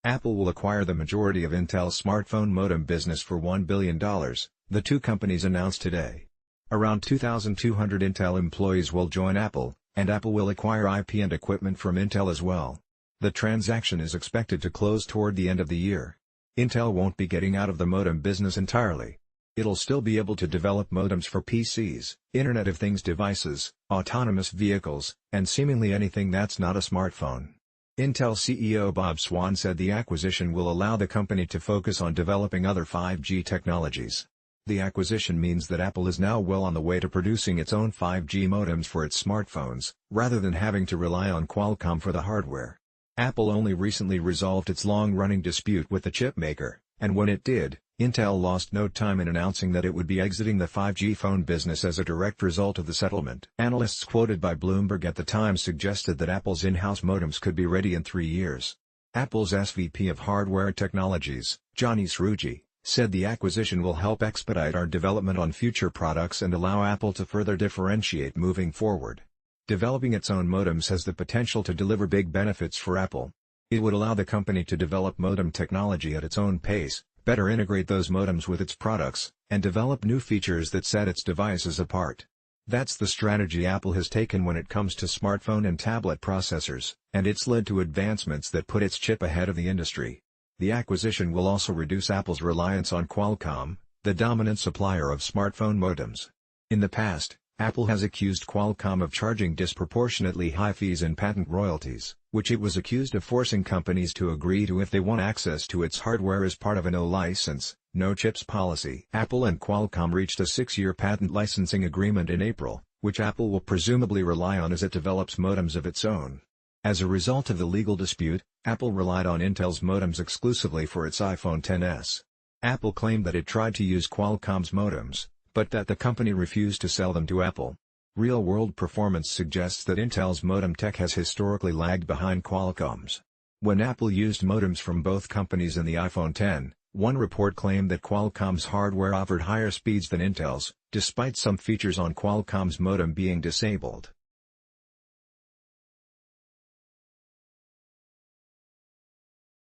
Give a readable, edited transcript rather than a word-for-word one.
Apple will acquire the majority of Intel's smartphone modem business for $1 billion, the two companies announced today. Around 2,200 Intel employees will join Apple, and Apple will acquire IP and equipment from Intel as well. The transaction is expected to close toward the end of the year. Intel won't be getting out of the modem business entirely. It'll still be able to develop modems for PCs, Internet of Things devices, autonomous vehicles, and seemingly anything that's not a smartphone. Intel CEO Bob Swan said the acquisition will allow the company to focus on developing other 5G technologies. The acquisition means that Apple is now well on the way to producing its own 5G modems for its smartphones, rather than having to rely on Qualcomm for the hardware. Apple only recently resolved its long-running dispute with the chipmaker, and when it did, Intel lost no time in announcing that it would be exiting the 5G phone business as a direct result of the settlement. Analysts quoted by Bloomberg at the time suggested that Apple's in-house modems could be ready in 3 years. Apple's SVP of Hardware Technologies, Johnny Srouji, said the acquisition will help expedite our development on future products and allow Apple to further differentiate moving forward. Developing its own modems has the potential to deliver big benefits for Apple. It would allow the company to develop modem technology at its own pace, better integrate those modems with its products, and develop new features that set its devices apart. That's the strategy Apple has taken when it comes to smartphone and tablet processors, and it's led to advancements that put its chip ahead of the industry. The acquisition will also reduce Apple's reliance on Qualcomm, the dominant supplier of smartphone modems. In the past, Apple has accused Qualcomm of charging disproportionately high fees in patent royalties, which it was accused of forcing companies to agree to if they want access to its hardware as part of a no-license, no-chips policy. Apple and Qualcomm reached a 6-year patent licensing agreement in April, which Apple will presumably rely on as it develops modems of its own. As a result of the legal dispute, Apple relied on Intel's modems exclusively for its iPhone XS. Apple claimed that it tried to use Qualcomm's modems, but that the company refused to sell them to Apple. Real-world performance suggests that Intel's modem tech has historically lagged behind Qualcomm's. When Apple used modems from both companies in the iPhone X, one report claimed that Qualcomm's hardware offered higher speeds than Intel's, despite some features on Qualcomm's modem being disabled.